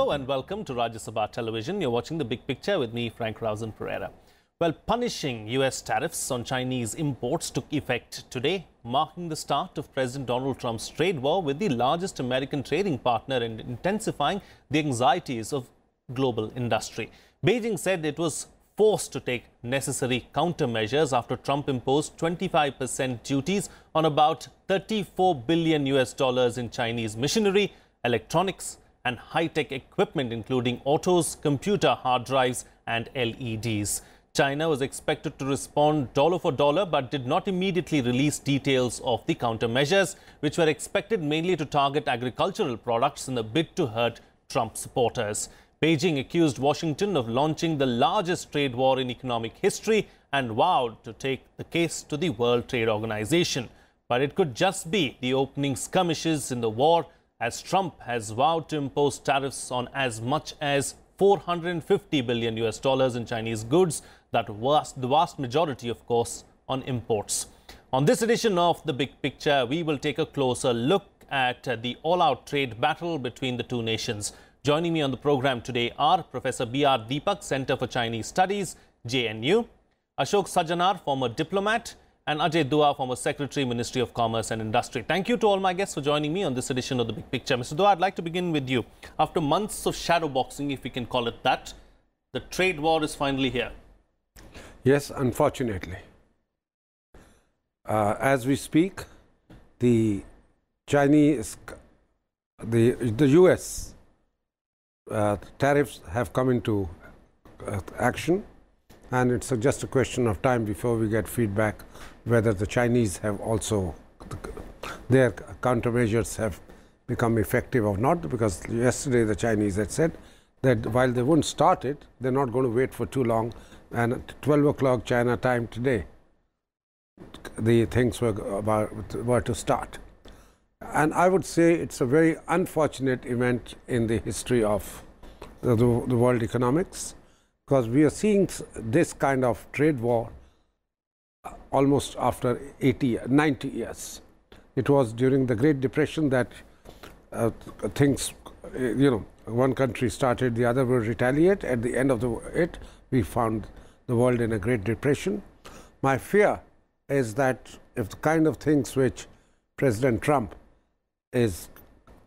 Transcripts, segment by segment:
Hello and welcome to Rajya Sabha Television. You're watching The Big Picture with me, Rausan Pereira. Well, punishing US tariffs on Chinese imports took effect today, marking the start of President Donald Trump's trade war with the largest American trading partner and intensifying the anxieties of global industry. Beijing said it was forced to take necessary countermeasures after Trump imposed 25% duties on about $34 billion in Chinese machinery, electronics and high-tech equipment, including autos, computer hard drives and LEDs. China was expected to respond dollar for dollar, but did not immediately release details of the countermeasures, which were expected mainly to target agricultural products in a bid to hurt Trump supporters. Beijing accused Washington of launching the largest trade war in economic history and vowed to take the case to the World Trade Organization. But it could just be the opening skirmishes in the war, as Trump has vowed to impose tariffs on as much as $450 billion in Chinese goods, the vast majority, of course, on imports. On this edition of The Big Picture, we will take a closer look at the all-out trade battle between the two nations. Joining me on the program today are Professor B.R. Deepak, Center for Chinese Studies, JNU, Ashok Sajjanhar, former diplomat, and Ajay, former Secretary, Ministry of Commerce and Industry. Thank you to all my guests for joining me on this edition of The Big Picture. Mr. Dua, I'd like to begin with you. After months of shadow boxing, if we can call it that, the trade war is finally here. Yes, unfortunately. As we speak, the US tariffs have come into action, and it's just a question of time before we get feedback whether the Chinese have also, their countermeasures have become effective or not, because yesterday the Chinese had said that while they wouldn't start it, they're not going to wait for too long, and at 12 o'clock China time today, the things were to start. And I would say it's a very unfortunate event in the history of the world economics, because we are seeing this kind of trade war almost after 90 years. It was during the Great Depression that things, one country started, the other will retaliate. At the end of it, we found the world in a Great Depression. My fear is that if the kind of things which President Trump is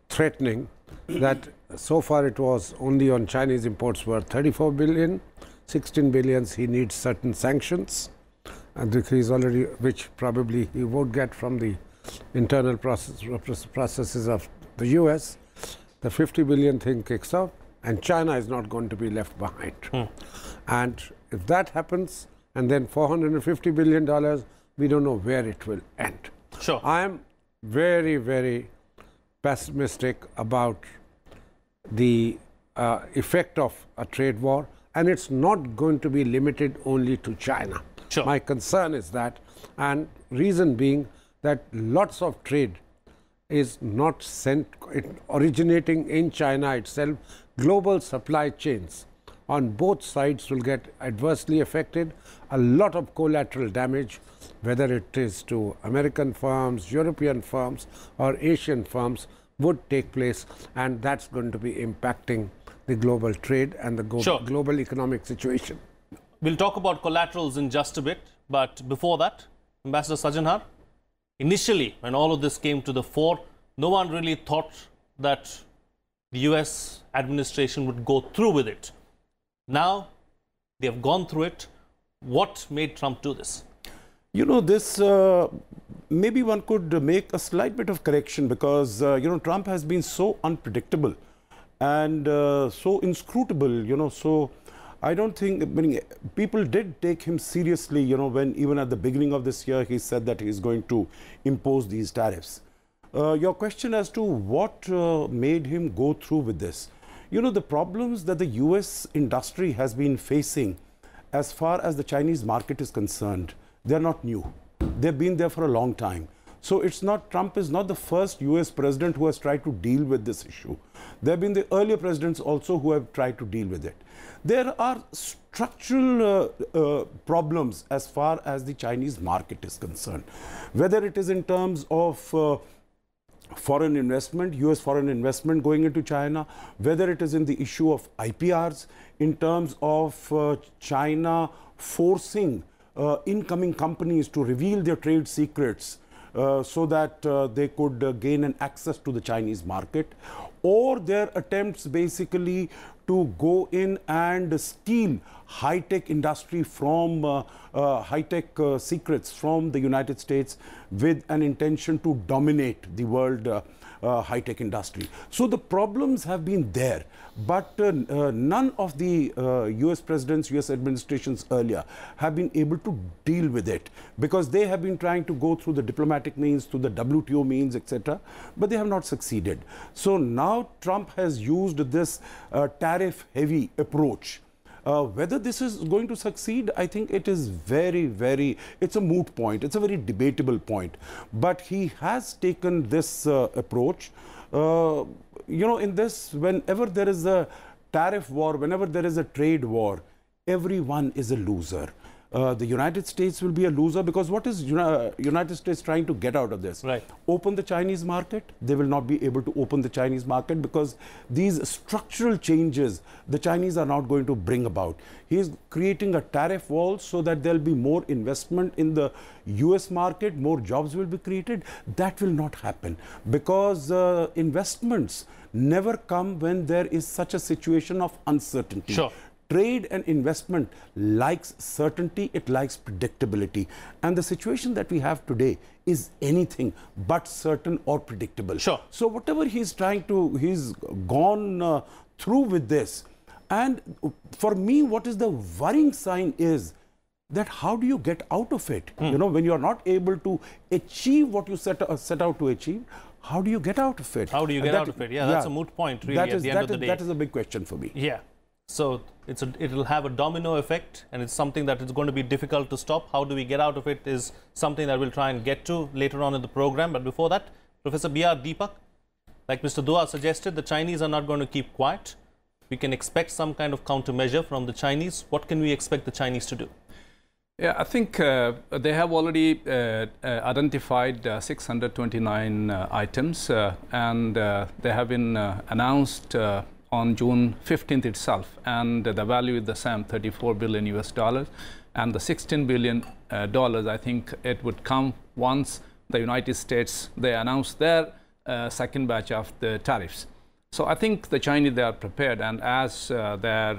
threatening, that so far it was only on Chinese imports worth 34 billion, 16 billions he needs certain sanctions, and he's already, which probably he won't get from the internal processes of the US. The 50 billion thing kicks off, and China is not going to be left behind. And if that happens, and then $450 billion, we don't know where it will end. Sure. I am very, very pessimistic about the effect of a trade war, and it's not going to be limited only to China. Sure. My concern is that, and reason being that lots of trade is not originating in China itself. Global supply chains on both sides will get adversely affected. A lot of collateral damage, whether it is to American firms, European firms or Asian firms, would take place, and that's going to be impacting the global trade and the global economic situation. We'll talk about collaterals in just a bit, but before that, Ambassador Sajjanhar, initially when all of this came to the fore, no one really thought that the US administration would go through with it. Now they have gone through it. What made Trump do this? This maybe one could make a slight bit of correction, because Trump has been so unpredictable and so inscrutable, so I don't think people did take him seriously, when even at the beginning of this year he said that he is going to impose these tariffs. Your question as to what made him go through with this, the problems that the US industry has been facing as far as the Chinese market is concerned, they're not new. They've been there for a long time. So Trump is not the first US president who has tried to deal with this issue. There have been the earlier presidents also who have tried to deal with it. There are structural problems as far as the Chinese market is concerned, whether it is in terms of foreign investment, US foreign investment going into China, whether it is in the issue of IPRs, in terms of China forcing incoming companies to reveal their trade secrets so that they could gain an access to the Chinese market, or their attempts basically to go in and steal high-tech industry from high-tech secrets from the United States with an intention to dominate the world high-tech industry. So the problems have been there, but none of the US presidents, US administrations earlier have been able to deal with it, because they have been trying to go through the diplomatic means, through the WTO means, etc., but they have not succeeded. So now Trump has used this tariff-heavy approach. Whether this is going to succeed, I think it is it's a moot point. It's a very debatable point. But he has taken this approach. You know, in this, whenever there is a tariff war, whenever there is a trade war, everyone is a loser. The United States will be a loser, because what is United States trying to get out of this? Right. Open the Chinese market. They will not be able to open the Chinese market because these structural changes the Chinese are not going to bring about. He is creating a tariff wall so that there will be more investment in the US market, more jobs will be created. That will not happen, because investments never come when there is such a situation of uncertainty. Sure. Trade and investment likes certainty, it likes predictability. And the situation that we have today is anything but certain or predictable. Sure. So whatever he's gone through with this. And for me, what is the worrying sign is that how do you get out of it? You know, when you're not able to achieve what you set out to achieve, how do you get out of it? How do you get out of it? Yeah, that's a moot point, really, at the end of the day. That is a big question for me. Yeah. So it'll have a domino effect, and it's something that is going to be difficult to stop. How do we get out of it is something that we'll try and get to later on in the program. But before that, Professor B.R. Deepak, like Mr. Dua suggested, the Chinese are not going to keep quiet. We can expect some kind of countermeasure from the Chinese. What can we expect the Chinese to do? Yeah, I think they have already identified 629 items, and they have been announced on June 15th itself, and the value is the same, $34 billion US, and the $16 billion I think it would come once the United States, they announce their second batch of the tariffs. So I think the Chinese, they are prepared, and as their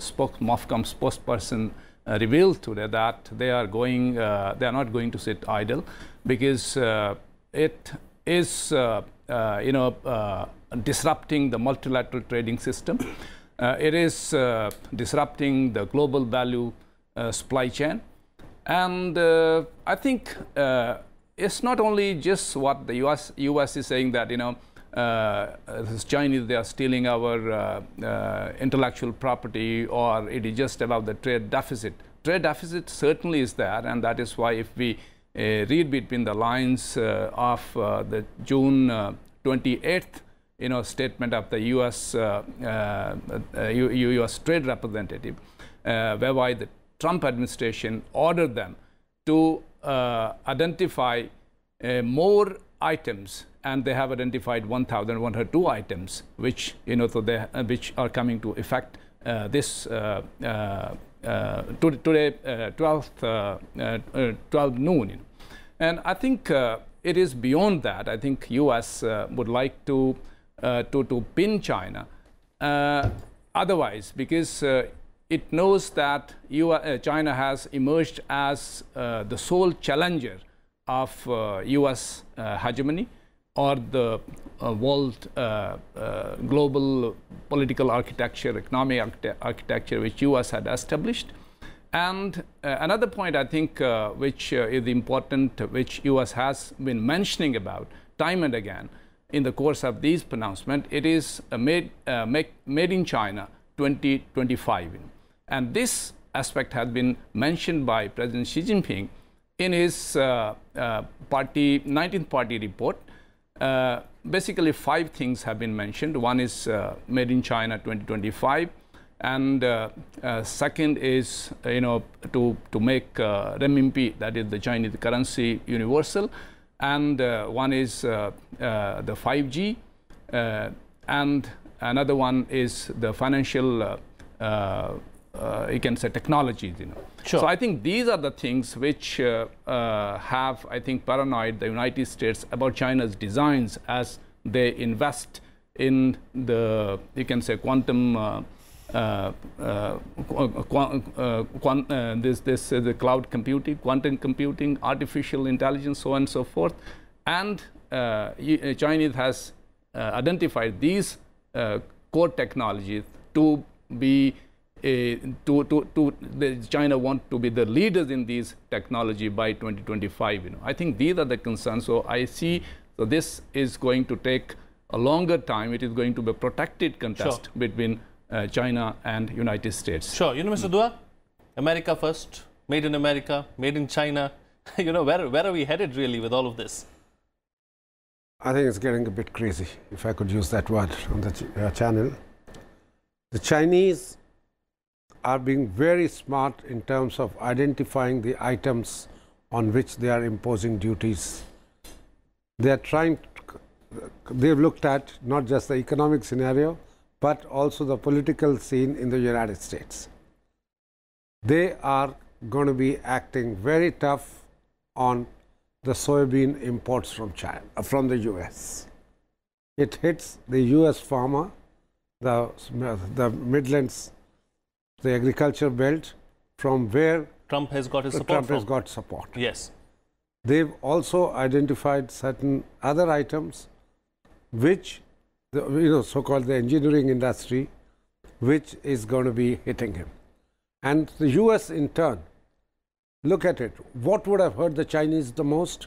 MOFCOM spokesperson revealed today, that they are not going to sit idle, because it is disrupting the multilateral trading system. It is disrupting the global value supply chain. And I think it's not only just what the US is saying, that, this Chinese, they are stealing our intellectual property, or it is just about the trade deficit. Trade deficit certainly is there, and that is why if we read between the lines of the June 28th statement of the US trade representative, whereby the Trump administration ordered them to identify more items, and they have identified 1,102 items, which which are coming to effect this today 12 noon. And I think it is beyond that. I think US would like to pin China otherwise, because it knows that China has emerged as the sole challenger of US hegemony, or the world global political architecture, economic architecture which US had established. And another point, I think, which is important, which US has been mentioning about time and again in the course of these pronouncements, it is made in China 2025. And this aspect has been mentioned by President Xi Jinping in his 19th party report. Basically, 5 things have been mentioned. One is made in China 2025. And second is, to make renminbi, that is the Chinese currency, universal. and one is the 5G, and another one is the financial, you can say, technologies. Sure. So I think these are the things which have, I think, paranoid the United States about China's designs as they invest in the, you can say, quantum, the cloud computing, quantum computing, artificial intelligence, so on and so forth. And China has identified these core technologies to be China want to be the leaders in these technology by 2025. I think these are the concerns. So I see, so this is going to take a longer time. It is going to be a protracted contest between China and United States. Sure. Mr. Dua, America first, made in America, made in China. Where are we headed really with all of this? I think it's getting a bit crazy, if I could use that word on the channel. The Chinese are being very smart in terms of identifying the items on which they are imposing duties. They are trying, they've looked at not just the economic scenario, but also the political scene in the United States. They are going to be acting very tough on the soybean imports from China, from the US. It hits the US farmer, the Midlands, the agriculture belt, from where Trump has got his support Trump from. has got support. Yes. They've also identified certain other items which, so-called the engineering industry, which is going to be hitting him. And the US in turn, look at it, what would have hurt the Chinese the most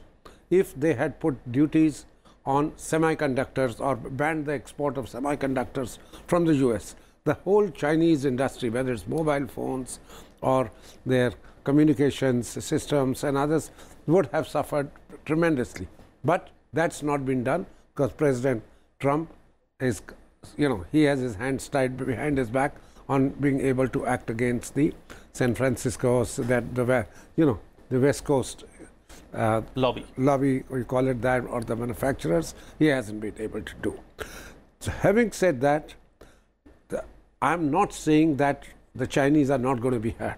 if they had put duties on semiconductors or banned the export of semiconductors from the US? The whole Chinese industry, whether it's mobile phones or their communications systems and others, would have suffered tremendously. But that's not been done because President Trump is, he has his hands tied behind his back on being able to act against the San Francisco's, the West Coast lobby, we call it that, or the manufacturers. He hasn't been able to do. So having said that, I'm not saying that the Chinese are not going to be hurt.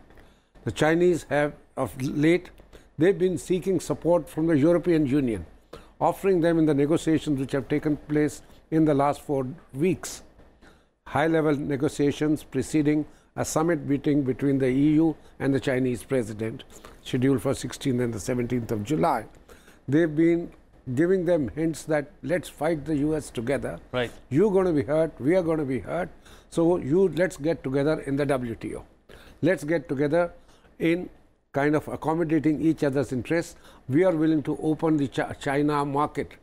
The Chinese have, of late, they've been seeking support from the European Union, offering them in the negotiations which have taken place in the last 4 weeks, high-level negotiations preceding a summit meeting between the EU and the Chinese president, scheduled for 16th and the 17th of July. They've been giving them hints that let's fight the US together. Right. You're going to be hurt, we are going to be hurt. So let's get together in the WTO. Let's get together in kind of accommodating each other's interests. We are willing to open the China market,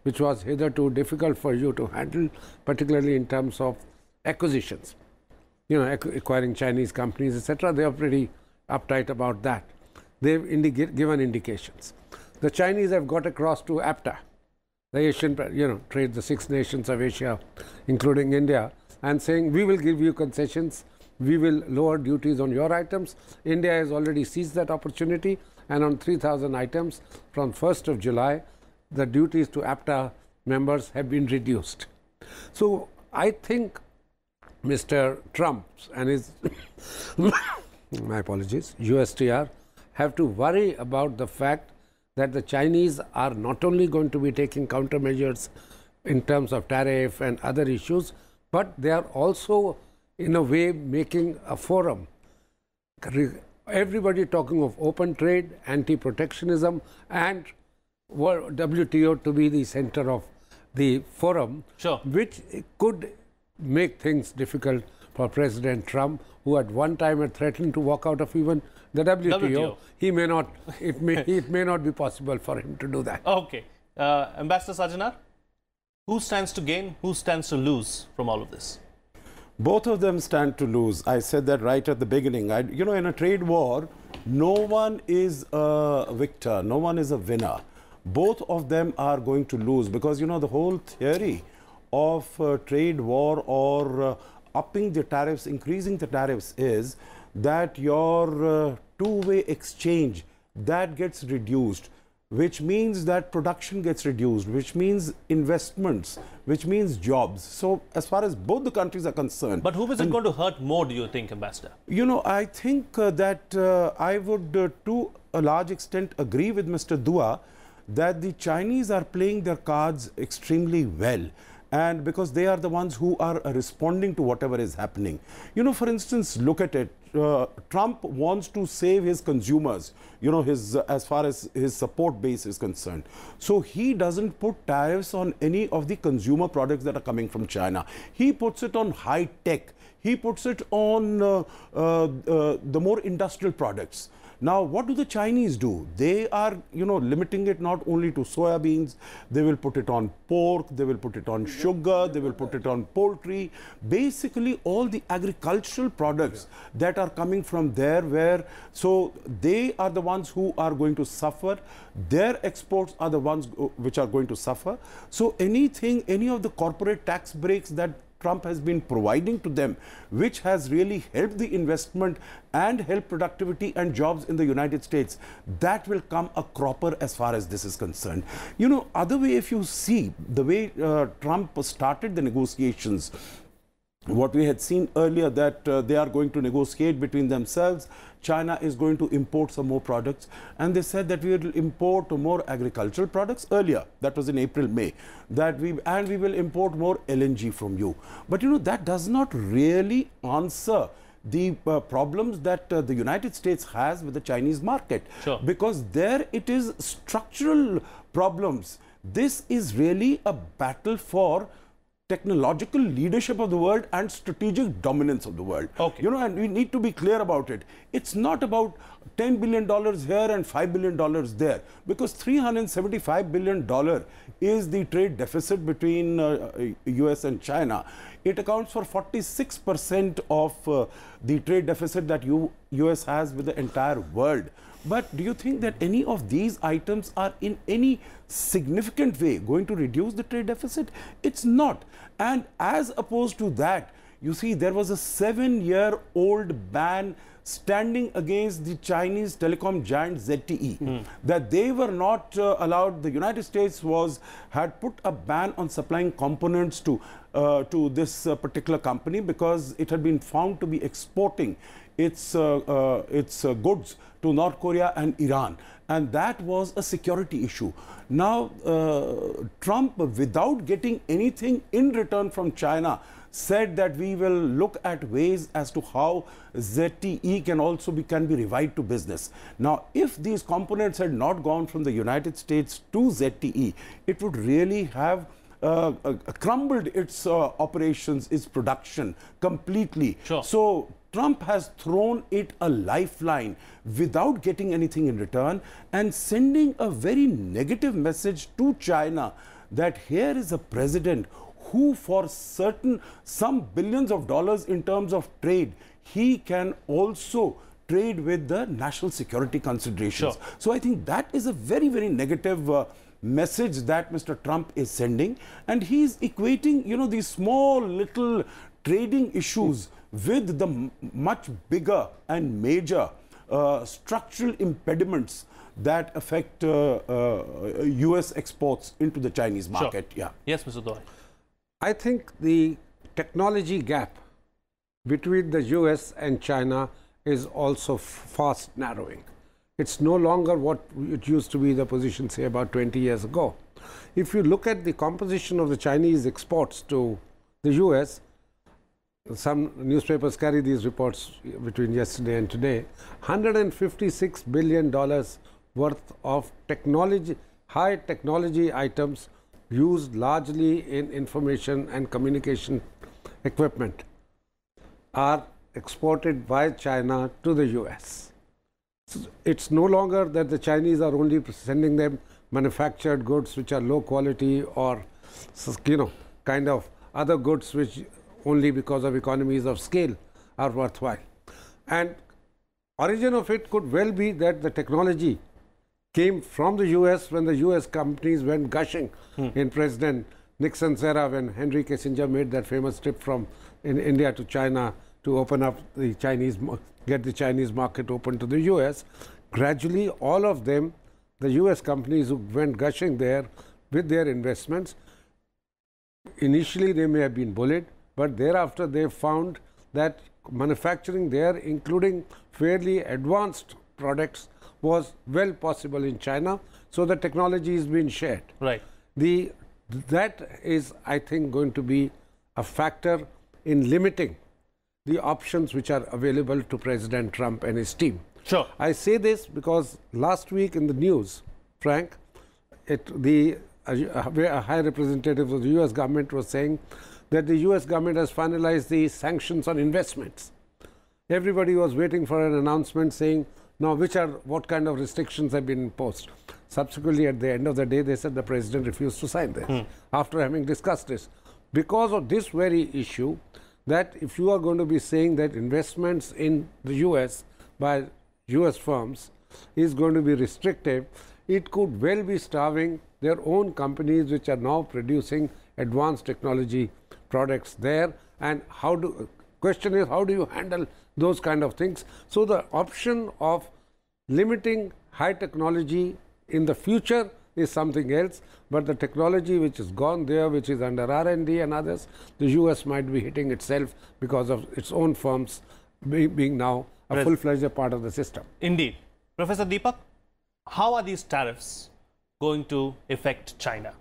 which was hitherto difficult for you to handle, particularly in terms of acquisitions. Acquiring Chinese companies, etc. They are pretty uptight about that. They've given indications. The Chinese have got across to APTA, the Asian, trade, the 6 nations of Asia, including India, and saying, we will give you concessions, we will lower duties on your items. India has already seized that opportunity, and on 3,000 items from 1st of July, the duties to APTA members have been reduced. So I think Mr. Trump and his, my apologies, USTR, have to worry about the fact that the Chinese are not only going to be taking countermeasures in terms of tariff and other issues, but they are also, in a way, making a forum. Everybody talking of open trade, anti-protectionism, and WTO to be the center of the forum, which could make things difficult for President Trump, who at one time had threatened to walk out of even the WTO. He may not, it may not be possible for him to do that. Okay. Ambassador Sajjanhar, who stands to gain, who stands to lose from all of this? Both of them stand to lose. I said that right at the beginning. In a trade war, no one is a victor, no one is a winner. Both of them are going to lose because, the whole theory of trade war or upping the tariffs, increasing the tariffs is that your two-way exchange, that gets reduced. which means that production gets reduced, which means investments, which means jobs. So as far as both the countries are concerned. But who is it going to hurt more, do you think, Ambassador? You know, I think that I would to a large extent agree with Mr. Dua that the Chinese are playing their cards extremely well. And because they are the ones who are responding to whatever is happening. You know, for instance, look at it. Trump wants to save his consumers, you know, as far as his support base is concerned. So he doesn't put tariffs on any of the consumer products that are coming from China. He puts it on high tech. He puts it on the more industrial products. Now, what do the Chinese do? They are, you know, limiting it not only to soya beans, they will put it on pork, they will put it on sugar, they will put it on poultry. Basically, all the agricultural products that are coming from there, so they are the ones who are going to suffer. Their exports are the ones which are going to suffer. So anything, any of the corporate tax breaks that Trump has been providing to them, which has really helped the investment and helped productivity and jobs in the United States, that will come a cropper as far as this is concerned. You know, other way, if you see the way Trump started the negotiations, what we had seen earlier, that they are going to negotiate between themselves. China is going to import some more products, and they said that we will import more agricultural products earlier. That was in April, May. We will import more LNG from you. But you know, that does not really answer the problems that the United States has with the Chinese market. Sure. Because there it is structural problems. This is really a battle for technological leadership of the world and strategic dominance of the world. Okay. You know, and we need to be clear about it. It's not about $10 billion here and $5 billion there, because $375 billion is the trade deficit between US and China. It accounts for 46% of the trade deficit that US has with the entire world. But do you think that any of these items are in any significant way going to reduce the trade deficit? It's not. And as opposed to that, you see, there was a 7-year-old ban standing against the Chinese telecom giant ZTE, that they were not allowed. The United States had put a ban on supplying components to this particular company because it had been found to be exporting its goods to North Korea and Iran. And that was a security issue. Now, Trump, without getting anything in return from China, said that we will look at ways as to how ZTE can be revived to business. Now, if these components had not gone from the United States to ZTE, it would really have crumbled its operations, its production completely. Sure. So Trump has thrown it a lifeline without getting anything in return and sending a very negative message to China that here is a president who, for some billions of dollars in terms of trade, he can also trade with the national security considerations. Sure. So I think that is a very, very negative message that Mr. Trump is sending, and he's equating, you know, these small little trading issues with the much bigger and major structural impediments that affect US exports into the Chinese market. Sure. Yeah. Yes, Mr. Doi. I think the technology gap between the US and China is also fast narrowing. It's no longer what it used to be the position, say, about 20 years ago. If you look at the composition of the Chinese exports to the US, some newspapers carry these reports between yesterday and today, $156 billion worth of technology, high technology items used largely in information and communication equipment are exported by China to the US. So it's no longer that the Chinese are only sending them manufactured goods which are low quality or, you know, kind of other goods which only because of economies of scale are worthwhile. And origin of it could well be that the technology came from the US when the US companies went gushing in President Nixon's era, when Henry Kissinger made that famous trip from India to China to open up the Chinese, get the Chinese market open to the US. Gradually, all of them the US companies who went gushing there with their investments, initially they may have been bullied, but thereafter they found that manufacturing there, including fairly advanced products, was well possible in China. So the technology is being shared. Right. That is, I think, going to be a factor in limiting the options which are available to President Trump and his team. Sure. I say this because last week in the news, Frank, a high representative of the US government was saying that the US government has finalized the sanctions on investments. Everybody was waiting for an announcement saying, now what kind of restrictions have been imposed. Subsequently, at the end of the day, they said the president refused to sign this after having discussed this. Because of this very issue, that if you are going to be saying that investments in the US by US firms is going to be restrictive, it could well be starving their own companies which are now producing advanced technology products there. And question is, how do you handle those kind of things? So the option of limiting high technology in the future is something else, but the technology which is gone there, which is under R&D and others, the US might be hitting itself because of its own firms being now a full-fledged part of the system. Indeed. Professor Deepak, how are these tariffs going to affect China?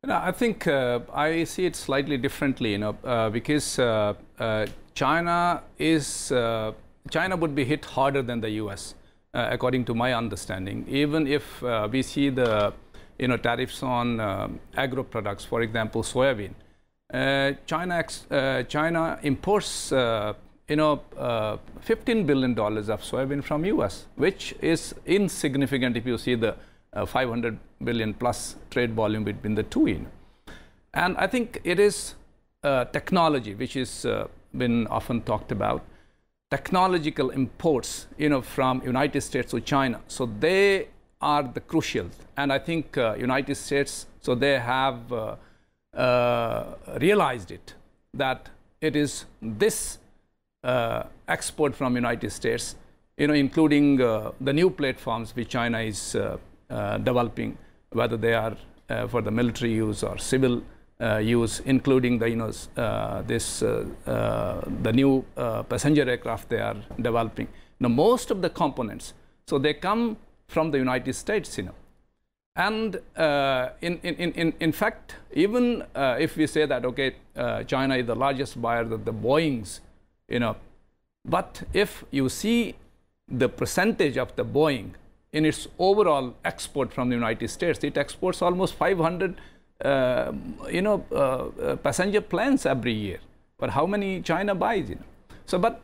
I think I see it slightly differently, because China would be hit harder than the US, according to my understanding. Even if we see the tariffs on agro-products, for example, soybean, China imports $15 billion of soybean from US, which is insignificant if you see the 500 billion plus trade volume between the two. And I think it is technology, which is been often talked about, technological imports, from United States to China. So they are the crucial. And I think United States, so they have realized it, that it is this export from United States, including the new platforms which China is developing, whether they are for the military use or civil use, including the the new passenger aircraft they are developing. Now, most of the components, so they come from the United States, and in fact, even if we say that China is the largest buyer of the Boeings, but if you see the percentage of the Boeing in its overall export from the United States, it exports almost 500 passenger planes every year. But how many China buys? So, but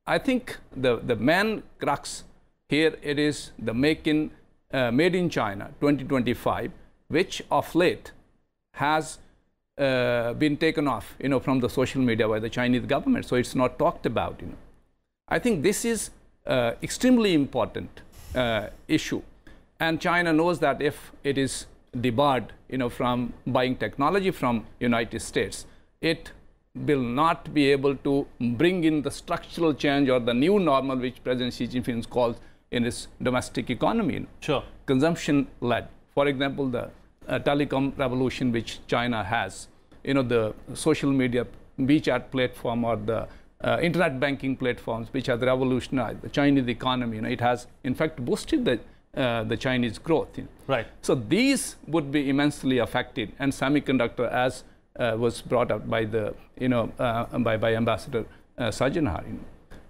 I think the main crux here, it is the made in China 2025, which of late has been taken off, from the social media by the Chinese government. So it's not talked about. I think this is extremely important issue, and China knows that if it is debarred, from buying technology from United States, it will not be able to bring in the structural change or the new normal which President Xi Jinping calls in his domestic economy. Sure. Consumption-led. For example, the telecom revolution which China has, the social media WeChat platform or the internet banking platforms which have revolutionized the Chinese economy. It has, in fact, boosted the Chinese growth. Right. So these would be immensely affected, and semiconductor, as was brought up by the by Ambassador Sajjanhar,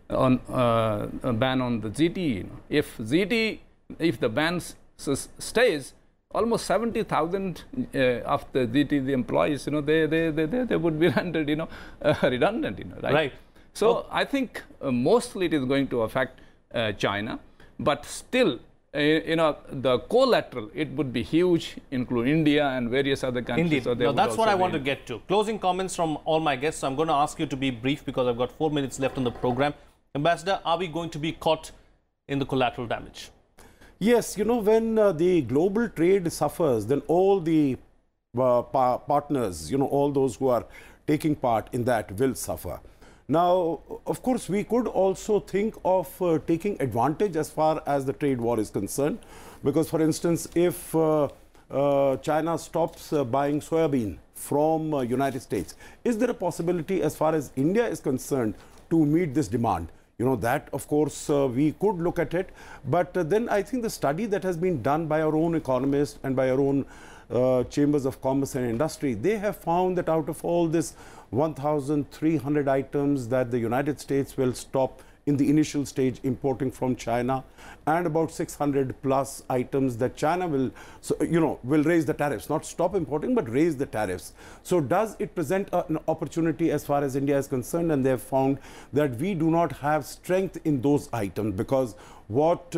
on a ban on the ZTE. If the ban stays, almost 70,000 of the ZTE employees, they would be rendered, redundant, right? Right. So I think mostly it is going to affect China, but still, the collateral, it would be huge, including India and various other countries. Indeed. So now, that's what I want to get to. Closing comments from all my guests. So I'm going to ask you to be brief because I've got 4 minutes left on the program. Ambassador, are we going to be caught in the collateral damage? Yes, when the global trade suffers, then all the partners, all those who are taking part in that will suffer. Now, of course, we could also think of taking advantage as far as the trade war is concerned, because, for instance, if China stops buying soybean from United States, is there a possibility as far as India is concerned to meet this demand? You know, that, of course, we could look at it. But then I think the study that has been done by our own economists and by our own chambers of commerce and industry, they have found that out of all this 1,300 items that the United States will stop in the initial stage importing from China, and about 600 plus items that China will, will raise the tariffs, not stop importing, but raise the tariffs. So does it present an opportunity as far as India is concerned? And they have found that we do not have strength in those items, because what,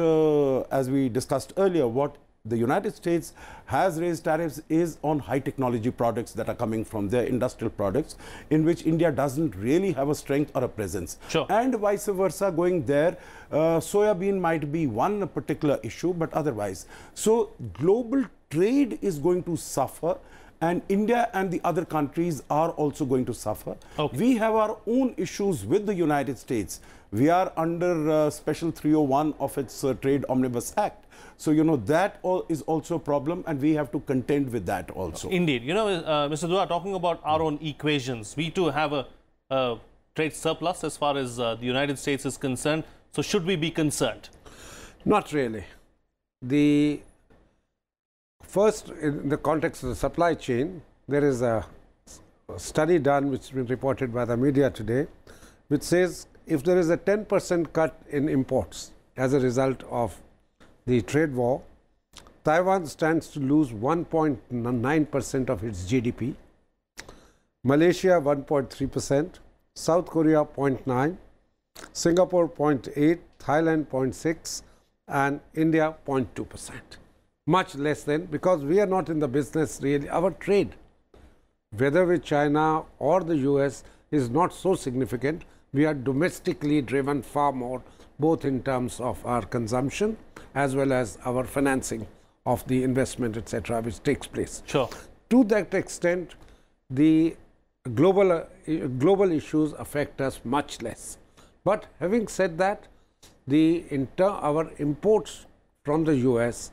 as we discussed earlier, what the United States has raised tariffs is on high technology products that are coming from their industrial products, in which India doesn't really have a strength or a presence. Sure. And vice versa, going there, soybean might be one particular issue, but otherwise. So global trade is going to suffer, and India and the other countries are also going to suffer. Okay. We have our own issues with the United States. We are under Special 301 of its Trade Omnibus Act. So, that is also a problem, and we have to contend with that also. Indeed. Mr. Dua, talking about our own equations, we too have a trade surplus as far as the United States is concerned. So, should we be concerned? Not really. The first, in the context of the supply chain, there is a study done which has been reported by the media today, which says if there is a 10% cut in imports as a result of the trade war, Taiwan stands to lose 1.9% of its GDP, Malaysia 1.3%, South Korea 0.9%, Singapore 0.8%, Thailand 0.6%, and India 0.2%. Much less than, because we are not in the business really. Our trade, whether with China or the US, is not so significant. We are domestically driven far more, both in terms of our consumption as well as our financing of the investment, etc., which takes place. Sure. To that extent, the global issues affect us much less. But having said that, our imports from the US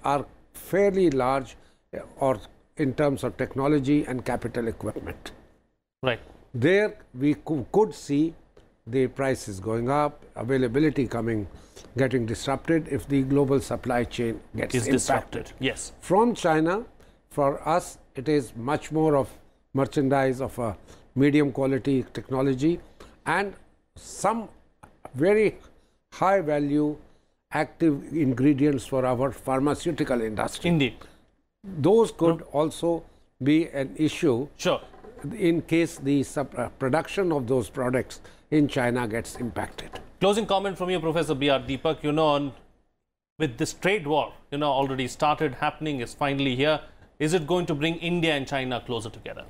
are fairly large, or in terms of technology and capital equipment. Right. There we could see the prices going up, availability getting disrupted if the global supply chain gets disrupted. Yes. From China, for us, it is much more of merchandise of a medium quality technology and some very high value active ingredients for our pharmaceutical industry. Indeed. Those could also be an issue. Sure. In case the production of those products in China gets impacted. Closing comment from you, Professor B.R. Deepak, with this trade war, already started happening, is finally here. Is it going to bring India and China closer together?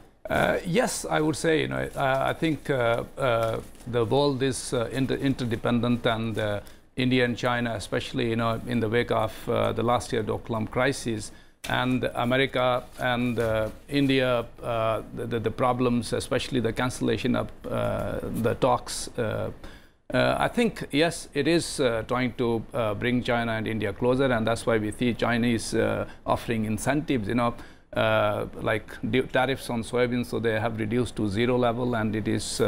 Yes, I would say, I think the world is interdependent, and India and China, especially, in the wake of the last year dot-com crisis, and America and India, the problems, especially the cancellation of the talks. I think, yes, it is trying to bring China and India closer, and that's why we see Chinese offering incentives, like tariffs on soybeans, so they have reduced to zero level, and it is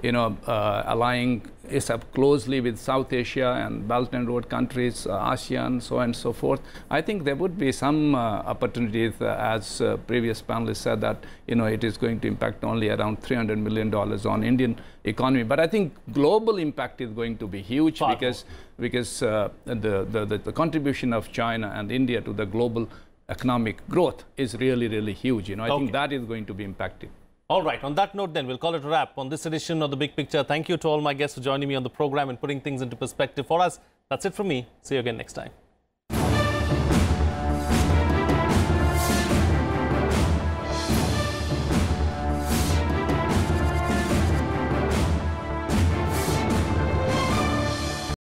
allying up closely with South Asia and Belt and Road countries, ASEAN, so on and so forth. I think there would be some opportunities, as previous panelists said, that it is going to impact only around $300 million on Indian economy. But I think global impact is going to be huge, because the contribution of China and India to the global economic growth is really, really huge. I think that is going to be impacted. All right. On that note, then, we'll call it a wrap on this edition of The Big Picture. Thank you to all my guests for joining me on the program and putting things into perspective for us. That's it from me. See you again next time.